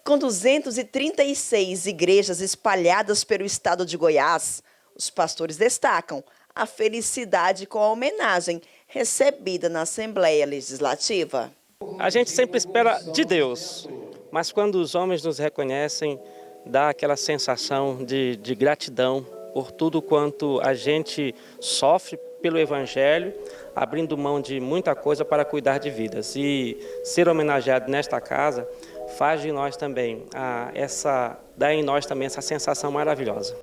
Com 236 igrejas espalhadas pelo estado de Goiás, os pastores destacam a felicidade com a homenagem recebida na Assembleia Legislativa.
A gente sempre espera de Deus, mas quando os homens nos reconhecem, dá aquela sensação de gratidão por tudo quanto a gente sofre pelo Evangelho, abrindo mão de muita coisa para cuidar de vidas. E ser homenageado nesta casa faz de nós também, dá em nós também essa sensação maravilhosa.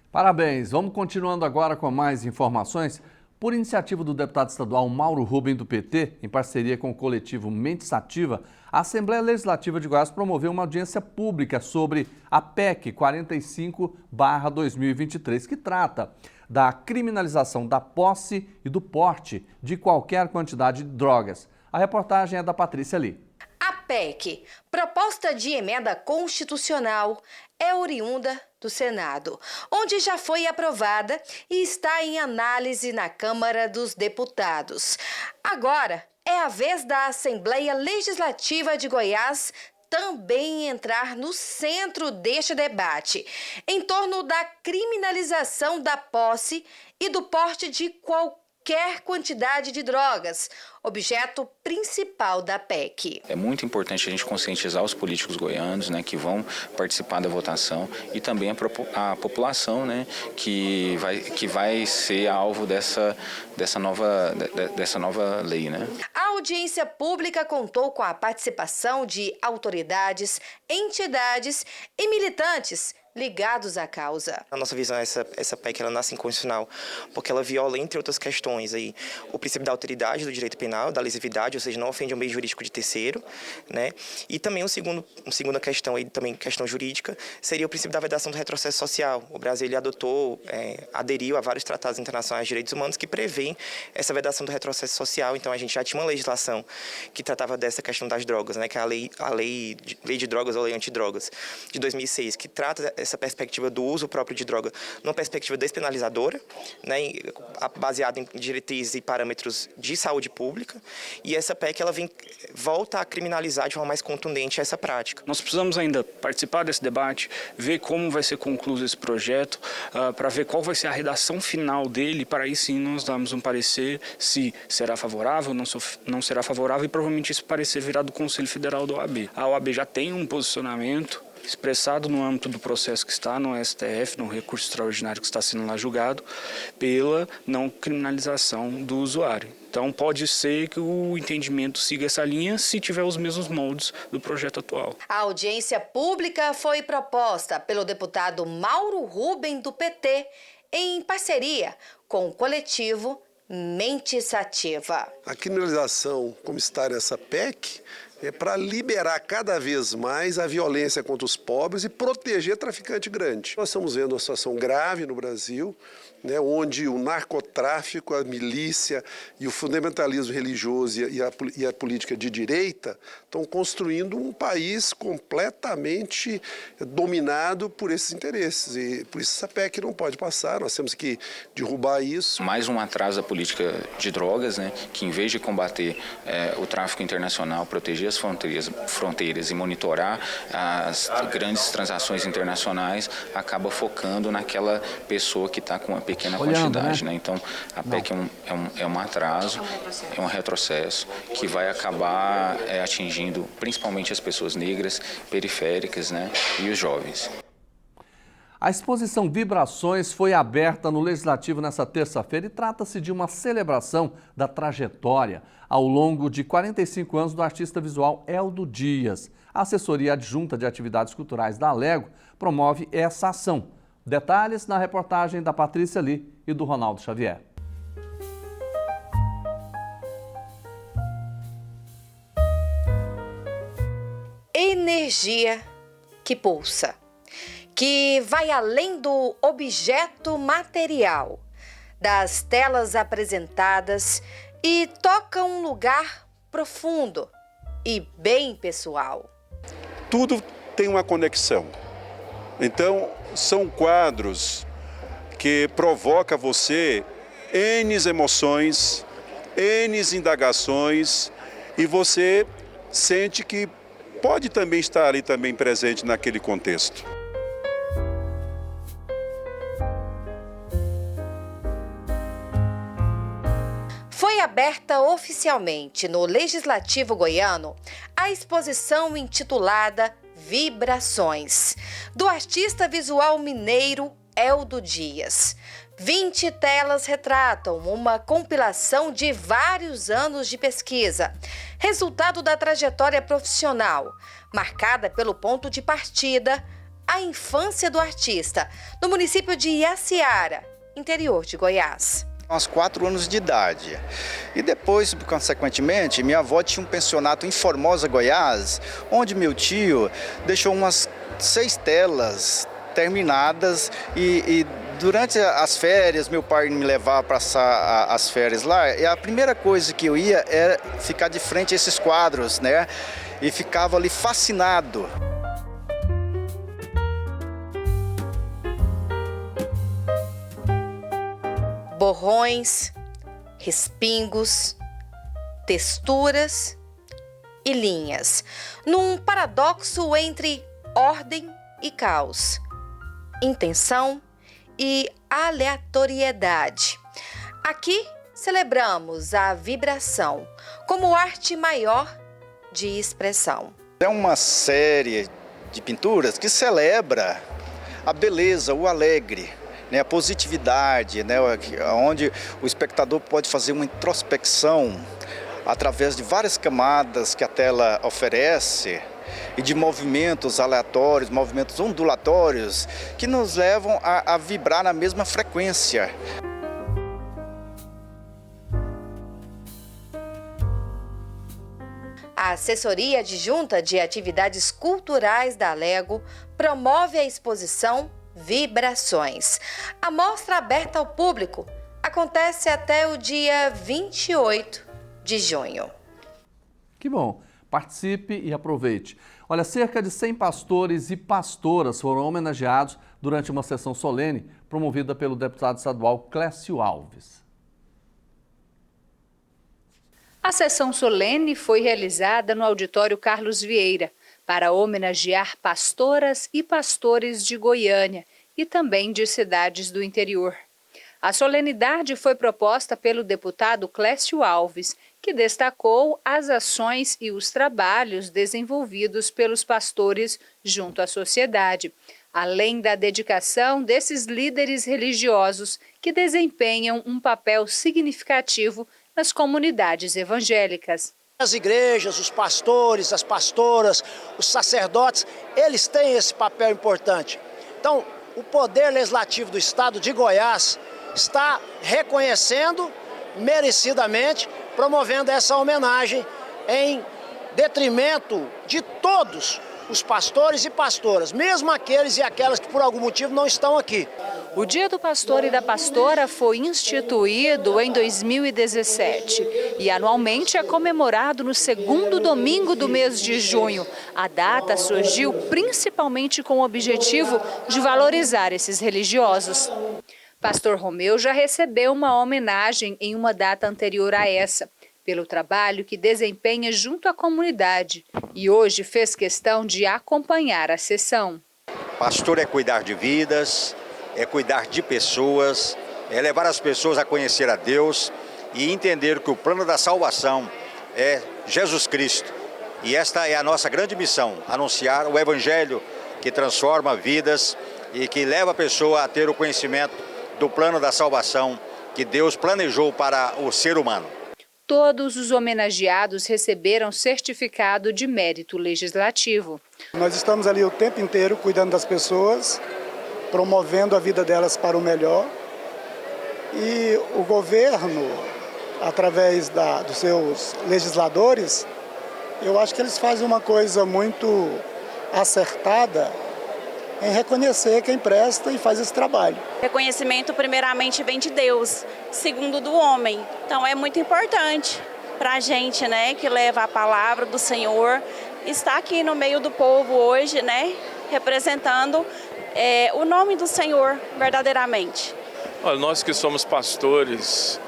Parabéns! Vamos continuando agora com mais informações. Por iniciativa do deputado estadual Mauro Rubem, do PT, em parceria com o coletivo Mentes Ativa, a Assembleia Legislativa de Goiás promoveu uma audiência pública sobre a PEC 45/2023, que trata da criminalização da posse e do porte de qualquer quantidade de drogas. A reportagem é da Patrícia Lee.
A PEC, proposta de emenda constitucional, é oriunda do Senado, onde já foi aprovada e está em análise na Câmara dos Deputados. Agora é a vez da Assembleia Legislativa de Goiás também entrar no centro deste debate, em torno da criminalização da posse e do porte de qualquer quantidade de drogas, objeto principal da PEC.
É muito importante a gente conscientizar os políticos goianos, né, que vão participar da votação, e também a população, né, que vai ser alvo dessa nova lei, né?
A audiência pública contou com a participação de autoridades, entidades e militantes ligados à causa.
A nossa visão é essa PEC ela nasce inconstitucional, porque ela viola, entre outras questões, aí, o princípio da alteridade do direito penal, da lesividade, ou seja, não ofende um bem jurídico de terceiro, né? E também uma segunda questão, aí, também questão jurídica, seria o princípio da vedação do retrocesso social. O Brasil ele aderiu a vários tratados internacionais de direitos humanos que prevêem essa vedação do retrocesso social. Então a gente já tinha uma legislação que tratava dessa questão das drogas, né? Que é a lei de drogas ou lei antidrogas de 2006, que trata essa perspectiva do uso próprio de droga numa perspectiva despenalizadora, né, baseada em diretrizes e parâmetros de saúde pública, e essa PEC ela volta a criminalizar de forma mais contundente essa prática.
Nós precisamos ainda participar desse debate, ver como vai ser concluído esse projeto, para ver qual vai ser a redação final dele, para aí sim nós darmos um parecer se será favorável, não será favorável, e provavelmente esse parecer virá do Conselho Federal da OAB. A OAB já tem um posicionamento expressado no âmbito do processo que está no STF, no recurso extraordinário que está sendo lá julgado, pela não criminalização do usuário. Então pode ser que o entendimento siga essa linha se tiver os mesmos moldes do projeto atual.
A audiência pública foi proposta pelo deputado Mauro Rubem, do PT, em parceria com o coletivo Mente Sativa.
A criminalização, como está nessa PEC, é para liberar cada vez mais a violência contra os pobres e proteger traficante grande. Nós estamos vendo uma situação grave no Brasil, né, onde o narcotráfico, a milícia e o fundamentalismo religioso e a política de direita estão construindo um país completamente dominado por esses interesses. E por isso essa PEC não pode passar, nós temos que derrubar isso.
Mais um atraso da política de drogas, né, que em vez de combater o tráfico internacional, proteger as fronteiras e monitorar as grandes transações internacionais, acaba focando naquela pessoa que está com uma pequena quantidade, né? Então a PEC é um atraso, é um retrocesso que vai acabar atingindo principalmente as pessoas negras, periféricas, né, e os jovens.
A exposição Vibrações foi aberta no Legislativo nesta terça-feira e trata-se de uma celebração da trajetória ao longo de 45 anos do artista visual Eldo Dias. A assessoria adjunta de atividades culturais da Alego promove essa ação. Detalhes na reportagem da Patrícia Lee e do Ronaldo Xavier.
Energia que pulsa, que vai além do objeto material, das telas apresentadas e toca um lugar profundo e bem pessoal.
Tudo tem uma conexão. Então, são quadros que provocam você N emoções, N indagações, e você sente que pode também estar ali também presente naquele contexto.
Foi aberta oficialmente no Legislativo goiano a exposição intitulada Vibrações, do artista visual mineiro Eldo Dias. 20 telas retratam uma compilação de vários anos de pesquisa, resultado da trajetória profissional, marcada pelo ponto de partida, a infância do artista, no município de Iaciara, interior de Goiás.
Aos 4 anos de idade. E depois, consequentemente, minha avó tinha um pensionato em Formosa, Goiás, onde meu tio deixou umas 6 telas terminadas e durante as férias, meu pai me levava para passar as férias lá, e a primeira coisa que eu ia era ficar de frente a esses quadros, né? E ficava ali fascinado.
Borrões, respingos, texturas e linhas, num paradoxo entre ordem e caos, intenção e aleatoriedade. Aqui celebramos a vibração como arte maior de expressão.
É uma série de pinturas que celebra a beleza, o alegre, né, a positividade, né, onde o espectador pode fazer uma introspecção através de várias camadas que a tela oferece e de movimentos aleatórios, movimentos ondulatórios que nos levam a vibrar na mesma frequência.
A Assessoria Adjunta de Atividades Culturais da Alego promove a exposição Vibrações. A mostra aberta ao público acontece até o dia 28 de junho.
Que bom! Participe e aproveite. Olha, cerca de 100 pastores e pastoras foram homenageados durante uma sessão solene promovida pelo deputado estadual Clécio Alves.
A sessão solene foi realizada no auditório Carlos Vieira para homenagear pastoras e pastores de Goiânia e também de cidades do interior. A solenidade foi proposta pelo deputado Clécio Alves, que destacou as ações e os trabalhos desenvolvidos pelos pastores junto à sociedade, além da dedicação desses líderes religiosos que desempenham um papel significativo nas comunidades evangélicas.
As igrejas, os pastores, as pastoras, os sacerdotes, eles têm esse papel importante. Então, o Poder Legislativo do Estado de Goiás está reconhecendo merecidamente, promovendo essa homenagem em detrimento de todos os pastores e pastoras, mesmo aqueles e aquelas que por algum motivo não estão aqui.
O Dia do Pastor e da Pastora foi instituído em 2017 e anualmente é comemorado no segundo domingo do mês de junho. A data surgiu principalmente com o objetivo de valorizar esses religiosos. Pastor Romeu já recebeu uma homenagem em uma data anterior a essa, pelo trabalho que desempenha junto à comunidade, e hoje fez questão de acompanhar a sessão.
Pastor é cuidar de vidas, é cuidar de pessoas, é levar as pessoas a conhecer a Deus e entender que o plano da salvação é Jesus Cristo. E esta é a nossa grande missão, anunciar o Evangelho que transforma vidas e que leva a pessoa a ter o conhecimento do plano da salvação que Deus planejou para o ser humano.
Todos os homenageados receberam certificado de mérito legislativo.
Nós estamos ali o tempo inteiro cuidando das pessoas, promovendo a vida delas para o melhor. E o governo, através dos seus legisladores, eu acho que eles fazem uma coisa muito acertada em reconhecer quem presta e faz esse trabalho.
Reconhecimento primeiramente vem de Deus, segundo do homem. Então é muito importante para a gente, né, que leva a palavra do Senhor, estar aqui no meio do povo hoje, né, representando o nome do Senhor verdadeiramente.
Olha, nós que somos pastores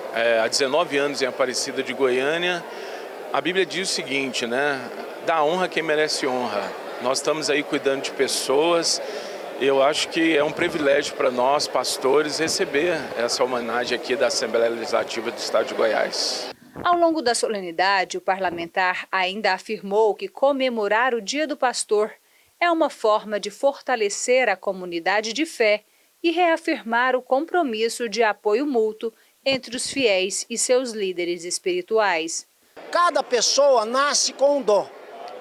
há 19 anos em Aparecida de Goiânia, a Bíblia diz o seguinte, né, dá honra a quem merece honra. Nós estamos aí cuidando de pessoas. Eu acho que é um privilégio para nós, pastores, receber essa homenagem aqui da Assembleia Legislativa do Estado de Goiás.
Ao longo da solenidade, o parlamentar ainda afirmou que comemorar o Dia do Pastor é uma forma de fortalecer a comunidade de fé e reafirmar o compromisso de apoio mútuo entre os fiéis e seus líderes espirituais.
Cada pessoa nasce com um dom.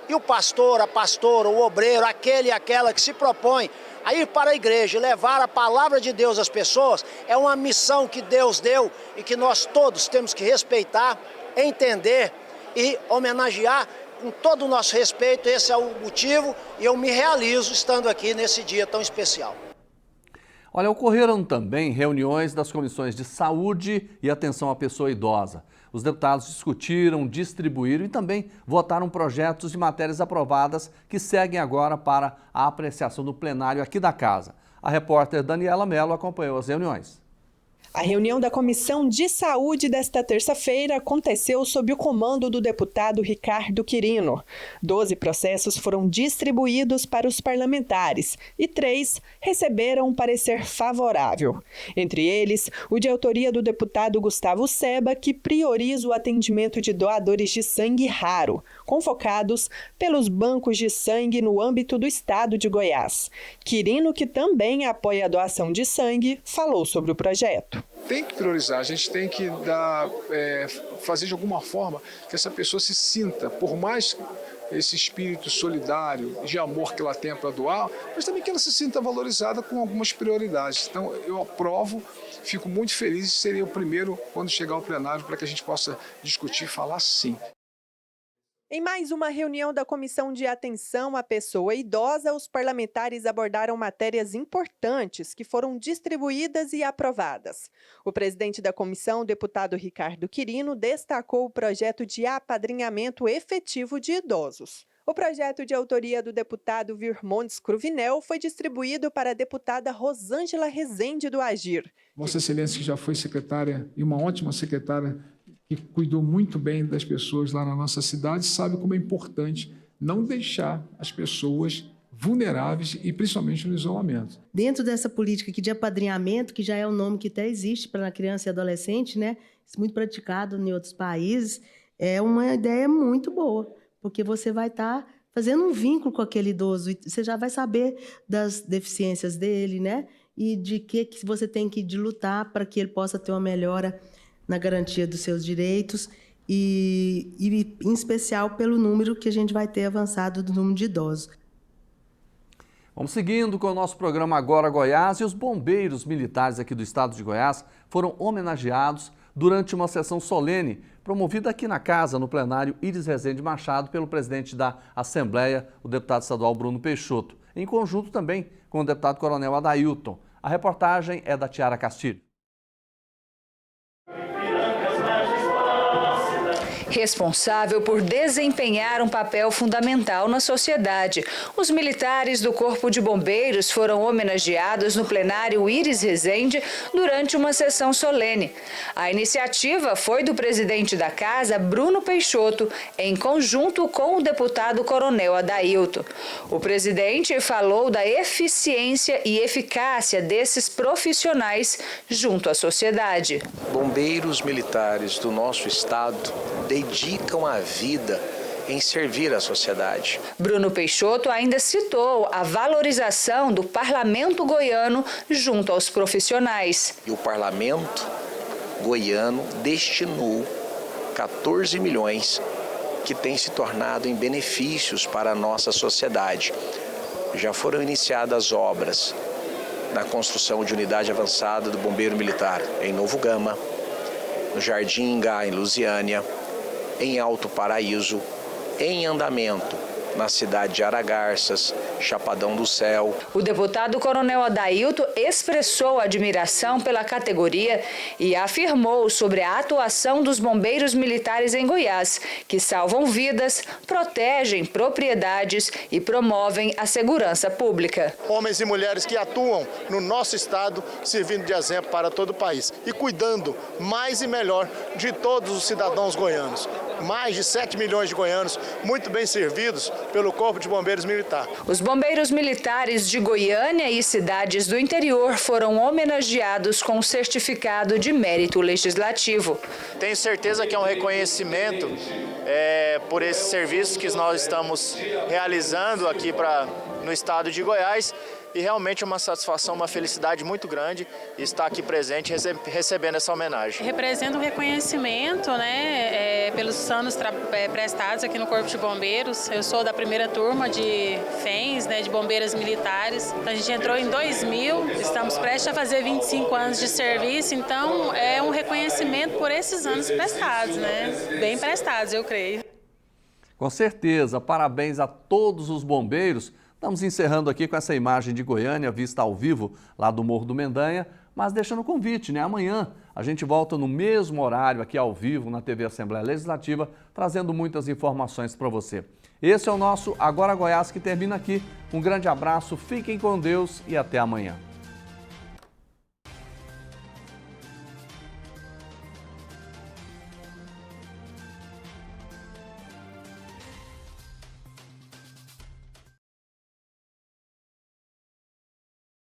E o pastor, a pastora, o obreiro, aquele e aquela que se propõe a ir para a igreja e levar a palavra de Deus às pessoas, é uma missão que Deus deu e que nós todos temos que respeitar, entender e homenagear com todo o nosso respeito. Esse é o motivo e eu me realizo estando aqui nesse dia tão especial.
Olha, ocorreram também reuniões das comissões de saúde e atenção à pessoa idosa. Os deputados discutiram, distribuíram e também votaram projetos de matérias aprovadas que seguem agora para a apreciação do plenário aqui da casa. A repórter Daniela Mello acompanhou as reuniões.
A reunião da Comissão de Saúde desta terça-feira aconteceu sob o comando do deputado Ricardo Quirino. 12 processos foram distribuídos para os parlamentares e 3 receberam um parecer favorável. Entre eles, o de autoria do deputado Gustavo Seba, que prioriza o atendimento de doadores de sangue raro, convocados pelos bancos de sangue no âmbito do estado de Goiás. Quirino, que também apoia a doação de sangue, falou sobre o projeto.
Tem que priorizar, a gente tem que fazer de alguma forma que essa pessoa se sinta, por mais esse espírito solidário, de amor que ela tenha para doar, mas também que ela se sinta valorizada com algumas prioridades. Então eu aprovo, fico muito feliz e seria o primeiro quando chegar ao plenário para que a gente possa discutir e falar sim.
Em mais uma reunião da Comissão de Atenção à Pessoa Idosa, os parlamentares abordaram matérias importantes que foram distribuídas e aprovadas. O presidente da comissão, o deputado Ricardo Quirino, destacou o projeto de apadrinhamento efetivo de idosos. O projeto de autoria do deputado Virmontes Cruvinel foi distribuído para a deputada Rosângela Rezende do Agir.
Vossa Excelência, que já foi secretária e uma ótima secretária, que cuidou muito bem das pessoas lá na nossa cidade, sabe como é importante não deixar as pessoas vulneráveis e principalmente no isolamento.
Dentro dessa política aqui de apadrinhamento, que já é um nome que até existe para a criança e adolescente, né? Isso é muito praticado em outros países, é uma ideia muito boa, porque você vai estar fazendo um vínculo com aquele idoso, e você já vai saber das deficiências dele, né? E de que você tem que lutar para que ele possa ter uma melhora na garantia dos seus direitos e em especial pelo número que a gente vai ter avançado do número de idosos.
Vamos seguindo com o nosso programa Agora Goiás, e os bombeiros militares aqui do estado de Goiás foram homenageados durante uma sessão solene promovida aqui na casa, no plenário Iris Rezende Machado, pelo presidente da Assembleia, o deputado estadual Bruno Peixoto, em conjunto também com o deputado coronel Adailton. A reportagem é da Tiara Castilho.
Responsável por desempenhar um papel fundamental na sociedade, os militares do Corpo de Bombeiros foram homenageados no plenário Iris Rezende durante uma sessão solene. A iniciativa foi do presidente da casa, Bruno Peixoto, em conjunto com o deputado coronel Adailton. O presidente falou da eficiência e eficácia desses profissionais junto à sociedade.
Bombeiros militares do nosso estado dedicam a vida em servir a sociedade.
Bruno Peixoto ainda citou a valorização do parlamento goiano junto aos profissionais.
E o parlamento goiano destinou 14 milhões que tem se tornado em benefícios para a nossa sociedade. Já foram iniciadas obras na construção de unidade avançada do Bombeiro Militar em Novo Gama, no Jardim Ingá, em Lusiânia, em Alto Paraíso, em andamento na cidade de Aragarças, Chapadão do Céu.
O deputado coronel Adailton expressou admiração pela categoria e afirmou sobre a atuação dos bombeiros militares em Goiás, que salvam vidas, protegem propriedades e promovem a segurança pública.
Homens e mulheres que atuam no nosso estado, servindo de exemplo para todo o país e cuidando mais e melhor de todos os cidadãos goianos. Mais de 7 milhões de goianos muito bem servidos pelo Corpo de Bombeiros Militar.
Os bombeiros militares de Goiânia e cidades do interior foram homenageados com o certificado de mérito legislativo.
Tenho certeza que é um reconhecimento por esses serviços que nós estamos realizando aqui no estado de Goiás. E realmente uma satisfação, uma felicidade muito grande estar aqui presente recebendo essa homenagem.
Representa um reconhecimento, né, pelos anos prestados aqui no Corpo de Bombeiros. Eu sou da primeira turma de FENS, né, de bombeiras militares. A gente entrou em 2000, estamos prestes a fazer 25 anos de serviço, então é um reconhecimento por esses anos prestados, né, bem prestados, eu creio.
Com certeza, parabéns a todos os bombeiros. Estamos encerrando aqui com essa imagem de Goiânia, vista ao vivo lá do Morro do Mendanha, mas deixando o convite, né? Amanhã a gente volta no mesmo horário aqui ao vivo na TV Assembleia Legislativa, trazendo muitas informações para você. Esse é o nosso Agora Goiás, que termina aqui. Um grande abraço, fiquem com Deus e até amanhã.